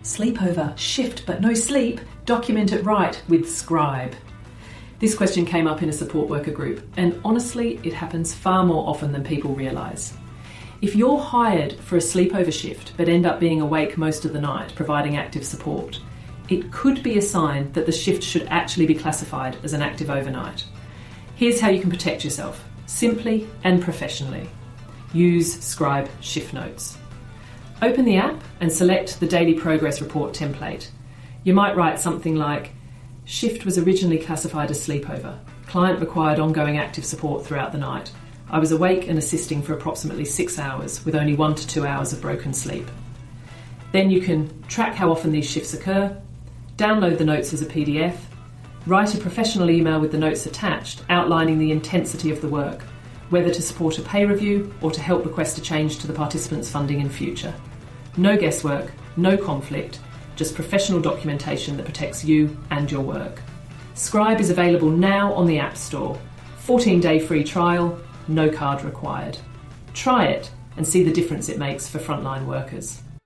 Sleepover, shift but no sleep, document it right with Scribe. This question came up in a support worker group, and honestly, it happens far more often than people realise. If you're hired for a sleepover shift but end up being awake most of the night providing active support, it could be a sign that the shift should actually be classified as an active overnight. Here's how you can protect yourself, simply and professionally. Use Scribe Shift Notes. Open the app and select the Daily Progress Report template. You might write something like, "Shift was originally classified as sleepover. Client required ongoing active support throughout the night. I was awake and assisting for approximately 6 hours with only 1 to 2 hours of broken sleep." Then you can track how often these shifts occur, download the notes as a PDF, write a professional email with the notes attached outlining the intensity of the work, whether to support a pay review or to help request a change to the participants' funding in future. No guesswork, no conflict, just professional documentation that protects you and your work. Scribe is available now on the App Store. 14-day free trial, no card required. Try it and see the difference it makes for frontline workers.